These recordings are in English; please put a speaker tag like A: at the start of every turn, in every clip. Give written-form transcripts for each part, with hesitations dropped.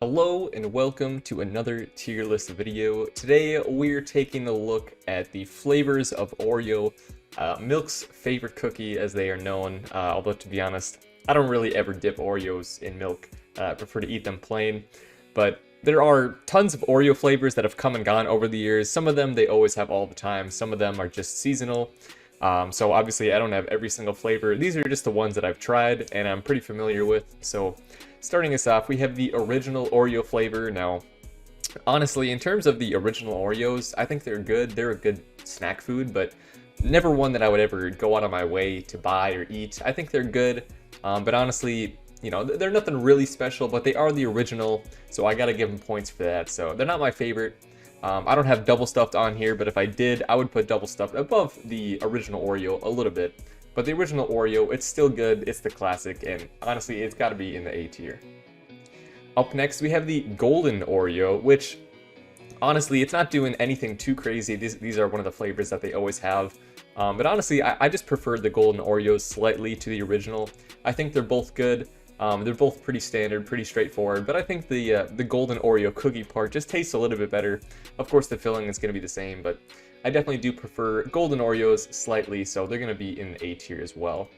A: Hello and welcome to another tier list video. Today we're taking a look at the flavors of Oreo, Milk's favorite cookie as they are known, although to be honest, I don't really ever dip Oreos in milk. I prefer to eat them plain, but there are tons of Oreo flavors that have come and gone over the years. Some of them they always have all the time, some of them are just seasonal. So obviously I don't have every single flavor. These are just the ones that I've tried and I'm pretty familiar with. So starting us off, we have the original Oreo flavor. Now, honestly, in terms of the original Oreos, I think they're good. They're a good snack food, but never one that I would ever go out of my way to buy or eat. I think they're good, but honestly, you know, they're nothing really special, but they are the original, so I gotta give them points for that. So they're not my favorite. I don't have double stuffed on here, but if I did, I would put double stuffed above the original Oreo a little bit. But the original Oreo, it's still good, it's the classic, and honestly, it's gotta be in the A tier. Up next, we have the golden Oreo, which, honestly, it's not doing anything too crazy. These are one of the flavors that they always have. But honestly, I just prefer the golden Oreos slightly to the original. I think they're both good. They're both pretty standard, pretty straightforward, but I think the golden Oreo cookie part just tastes a little bit better. Of course, the filling is going to be the same, but I definitely do prefer golden Oreos slightly, so they're going to be in the A tier as well.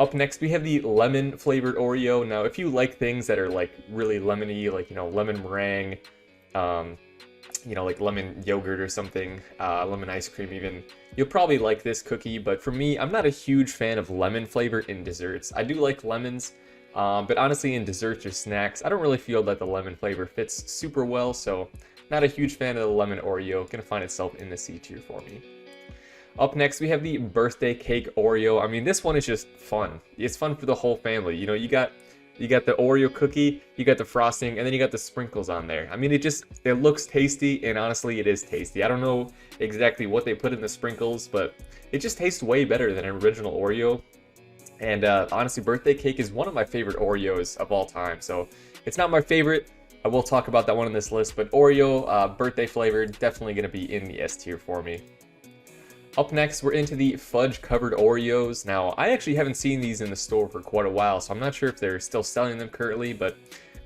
A: Up next, we have the lemon flavored Oreo. Now, if you like things that are like really lemony, like, you know, lemon meringue, you know, like lemon yogurt or something, lemon ice cream even, you'll probably like this cookie. But for me, I'm not a huge fan of lemon flavor in desserts. I do like lemons, but honestly in desserts or snacks, I don't really feel that the lemon flavor fits super well, so not a huge fan of the lemon Oreo. Gonna find itself in the C tier for me. Up next, we have the birthday cake Oreo. I mean, this one is just fun. It's fun for the whole family. You know, you got the Oreo cookie, you got the frosting, and then you got the sprinkles on there. I mean, it looks tasty, and honestly, it is tasty. I don't know exactly what they put in the sprinkles, but it just tastes way better than an original Oreo. And honestly, birthday cake is one of my favorite Oreos of all time. So it's not my favorite. I will talk about that one on this list, but Oreo, birthday flavored, definitely going to be in the S tier for me. Up next, we're into the fudge-covered Oreos. Now, I actually haven't seen these in the store for quite a while, so I'm not sure if they're still selling them currently, but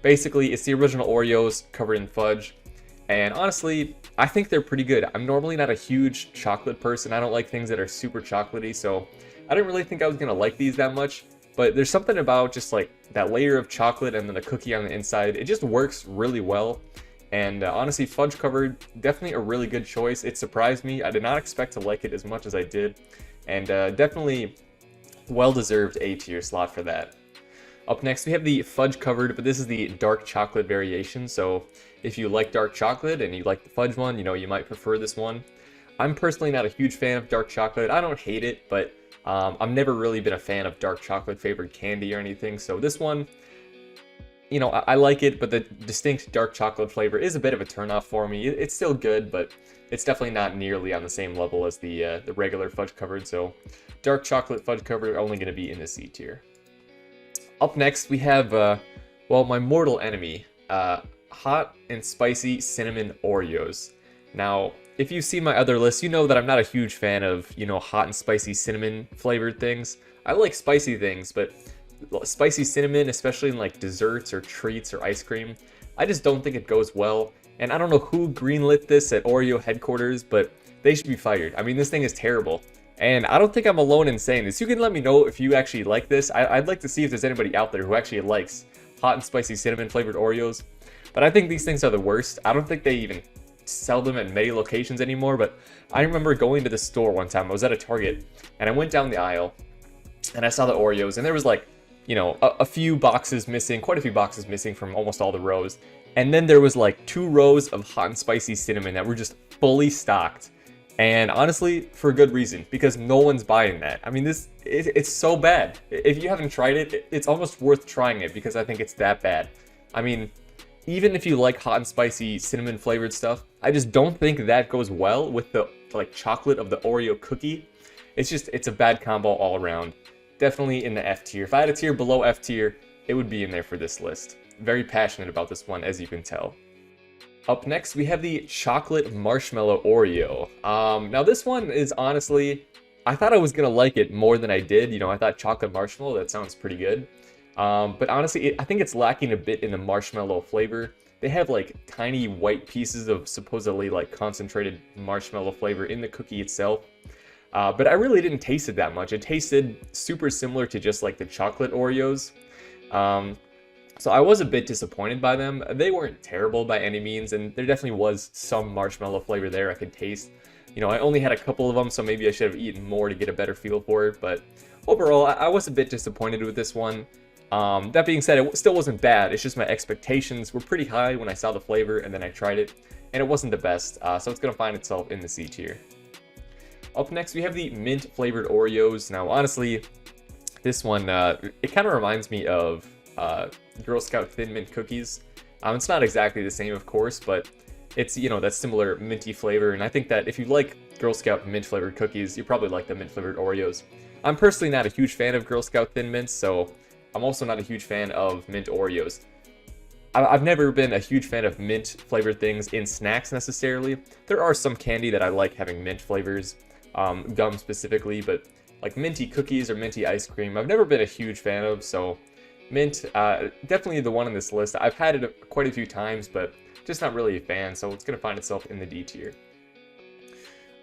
A: basically, it's the original Oreos covered in fudge. And honestly, I think they're pretty good. I'm normally not a huge chocolate person. I don't like things that are super chocolatey, so I didn't really think I was going to like these that much. But there's something about just like that layer of chocolate and then the cookie on the inside. It just works really well. And honestly, fudge covered, definitely a really good choice. It surprised me. I did not expect to like it as much as I did. And definitely well-deserved A tier slot for that. Up next, we have the fudge covered, but this is the dark chocolate variation. So if you like dark chocolate and you like the fudge one, you know, you might prefer this one. I'm personally not a huge fan of dark chocolate. I don't hate it, but I've never really been a fan of dark chocolate flavored candy or anything. So this one, you know, I like it, but the distinct dark chocolate flavor is a bit of a turnoff for me. It's still good, but it's definitely not nearly on the same level as the regular fudge covered. So dark chocolate fudge covered are only going to be in the C tier. Up next, we have, well, my mortal enemy, hot and spicy cinnamon Oreos. Now, if you see my other lists, you know that I'm not a huge fan of, you know, hot and spicy cinnamon flavored things. I like spicy things, but spicy cinnamon, especially in like desserts or treats or ice cream, I just don't think it goes well. And I don't know who greenlit this at Oreo headquarters, but they should be fired. I mean, this thing is terrible. And I don't think I'm alone in saying this. You can let me know if you actually like this. I'd like to see if there's anybody out there who actually likes hot and spicy cinnamon flavored Oreos. But I think these things are the worst. I don't think they even sell them at many locations anymore, but I remember going to the store one time. I was at a Target, and I went down the aisle, and I saw the Oreos, and there was like, you know, a few boxes missing, quite a few boxes missing from almost all the rows. And then there was like 2 rows of hot and spicy cinnamon that were just fully stocked. And honestly, for a good reason, because no one's buying that. I mean, it's so bad. If you haven't tried it, it's almost worth trying it because I think it's that bad. I mean, even if you like hot and spicy cinnamon flavored stuff, I just don't think that goes well with the like chocolate of the Oreo cookie. It's a bad combo all around. Definitely in the F tier. If I had a tier below F tier, it would be in there for this list. Very passionate about this one, as you can tell. Up next, we have the chocolate marshmallow Oreo. Now this one is honestly, I thought I was gonna like it more than I did. You know, I thought chocolate marshmallow, that sounds pretty good. But honestly, I think it's lacking a bit in the marshmallow flavor. They have like tiny white pieces of supposedly like concentrated marshmallow flavor in the cookie itself. But I really didn't taste it that much. It tasted super similar to just like the chocolate Oreos. So I was a bit disappointed by them. They weren't terrible by any means, and there definitely was some marshmallow flavor there I could taste. You know, I only had a couple of them, so maybe I should have eaten more to get a better feel for it. But overall, I was a bit disappointed with this one. That being said, it still wasn't bad. It's just my expectations were pretty high when I saw the flavor and then I tried it, and it wasn't the best. So it's going to find itself in the C tier. Up next, we have the mint flavored Oreos. Now, honestly, this one, it kind of reminds me of Girl Scout Thin Mint cookies. It's not exactly the same, of course, but it's, you know, that similar minty flavor. And I think that if you like Girl Scout mint flavored cookies, you probably like the mint flavored Oreos. I'm personally not a huge fan of Girl Scout Thin Mints, so I'm also not a huge fan of mint Oreos. I've never been a huge fan of mint flavored things in snacks necessarily. There are some candy that I like having mint flavors, gum specifically, but like minty cookies or minty ice cream, I've never been a huge fan of. So mint, definitely the one on this list. I've had it quite a few times, but just not really a fan, so it's going to find itself in the D tier.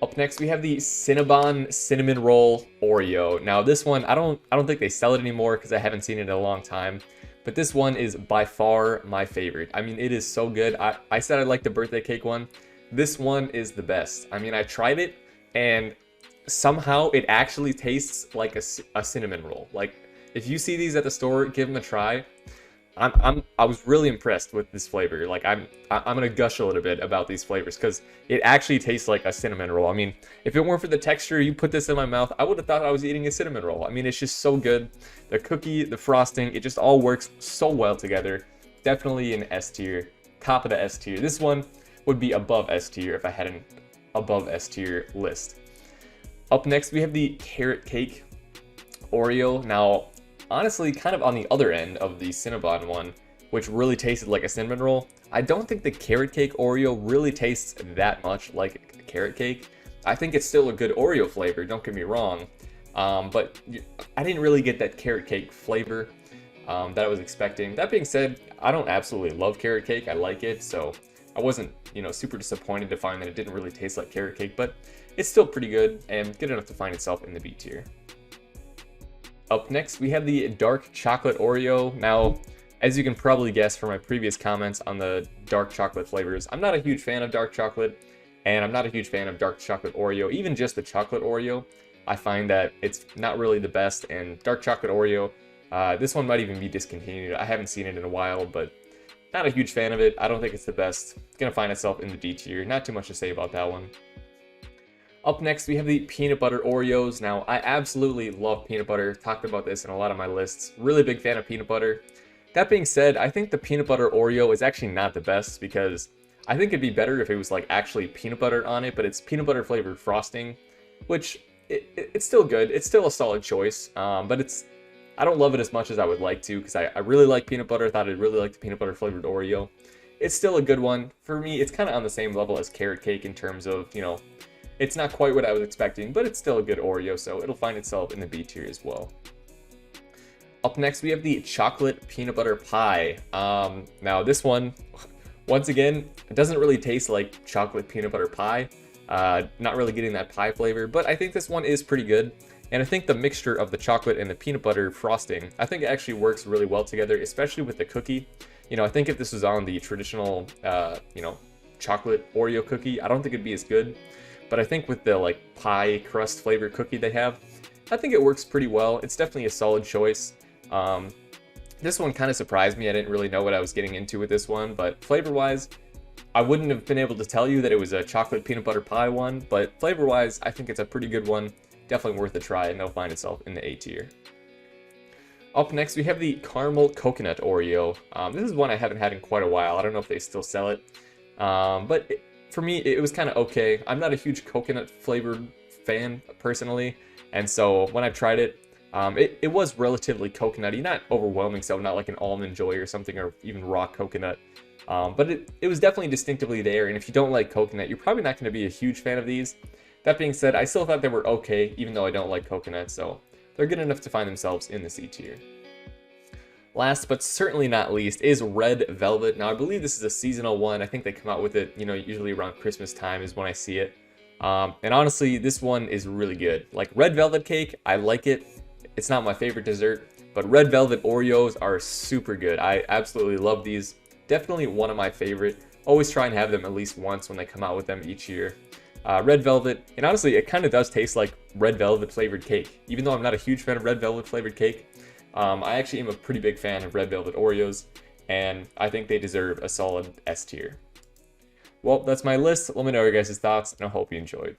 A: Up next, we have the Cinnabon Cinnamon Roll Oreo. Now, this one, I don't think they sell it anymore because I haven't seen it in a long time. But this one is by far my favorite. I mean, it is so good. I said I liked the birthday cake one. This one is the best. I mean, I tried it, and somehow it actually tastes like a cinnamon roll. Like, if you see these at the store, give them a try. I was really impressed with this flavor. Like, I'm gonna gush a little bit about these flavors because it actually tastes like a cinnamon roll. I mean, if it weren't for the texture, you put this in my mouth, I would have thought I was eating a cinnamon roll. I mean, it's just so good. The cookie, the frosting, it just all works so well together. Definitely an S tier, top of the S tier. This one would be above S tier if I had an above S tier list. Up next, we have the carrot cake Oreo. Now, honestly, kind of on the other end of the Cinnabon one, which really tasted like a cinnamon roll. I don't think the carrot cake Oreo really tastes that much like carrot cake. I think it's still a good Oreo flavor, don't get me wrong. But I didn't really get that carrot cake flavor that I was expecting. That being said, I don't absolutely love carrot cake. I like it, so I wasn't, you know, super disappointed to find that it didn't really taste like carrot cake, but it's still pretty good and good enough to find itself in the B tier. Up next, we have the dark chocolate Oreo. Now, as you can probably guess from my previous comments on the dark chocolate flavors, I'm not a huge fan of dark chocolate, and I'm not a huge fan of dark chocolate Oreo. Even just the chocolate Oreo, I find that it's not really the best, and dark chocolate Oreo, this one might even be discontinued. I haven't seen it in a while, but not a huge fan of it. I don't think it's the best. It's gonna find itself in the D tier. Not too much to say about that one. Up next, we have the peanut butter Oreos. Now, I absolutely love peanut butter. Talked about this in a lot of my lists. Really big fan of peanut butter. That being said, I think the peanut butter Oreo is actually not the best because I think it'd be better if it was like actually peanut butter on it, but it's peanut butter flavored frosting, which it's still good. It's still a solid choice, but I don't love it as much as I would like to because I really like peanut butter. I thought I'd really like the peanut butter flavored Oreo. It's still a good one. For me, it's kind of on the same level as carrot cake in terms of, you know, it's not quite what I was expecting, but it's still a good Oreo, so it'll find itself in the B tier as well. Up next, we have the chocolate peanut butter pie. Now this one, once again, it doesn't really taste like chocolate peanut butter pie. Not really getting that pie flavor, but I think this one is pretty good. And I think the mixture of the chocolate and the peanut butter frosting, I think it actually works really well together, especially with the cookie. You know, I think if this was on the traditional, you know, chocolate Oreo cookie, I don't think it'd be as good. But I think with the like pie crust flavored cookie they have, I think it works pretty well. It's definitely a solid choice. This one kind of surprised me. I didn't really know what I was getting into with this one, but flavor-wise, I wouldn't have been able to tell you that it was a chocolate peanut butter pie one, but flavor-wise, I think it's a pretty good one. Definitely worth a try, and it'll find itself in the A tier. Up next, we have the caramel coconut Oreo. This is one I haven't had in quite a while. I don't know if they still sell it, but for me, it was kind of okay. I'm not a huge coconut flavored fan personally, and so when I tried it, it was relatively coconutty, not overwhelming, so not like an Almond Joy or something, or even raw coconut. But it was definitely distinctively there, and if you don't like coconut, you're probably not going to be a huge fan of these. That being said, I still thought they were okay, even though I don't like coconut, so they're good enough to find themselves in the C tier. Last but certainly not least is Red Velvet. Now I believe this is a seasonal one. I think they come out with it, you know, usually around Christmas time is when I see it. And honestly, this one is really good. Like Red Velvet cake, I like it. It's not my favorite dessert, but Red Velvet Oreos are super good. I absolutely love these. Definitely one of my favorite. Always try and have them at least once when they come out with them each year. Red Velvet, and honestly, it kind of does taste like Red Velvet flavored cake. Even though I'm not a huge fan of Red Velvet flavored cake, I actually am a pretty big fan of Red Velvet Oreos, and I think they deserve a solid S tier. Well, that's my list. Let me know your guys' thoughts, and I hope you enjoyed.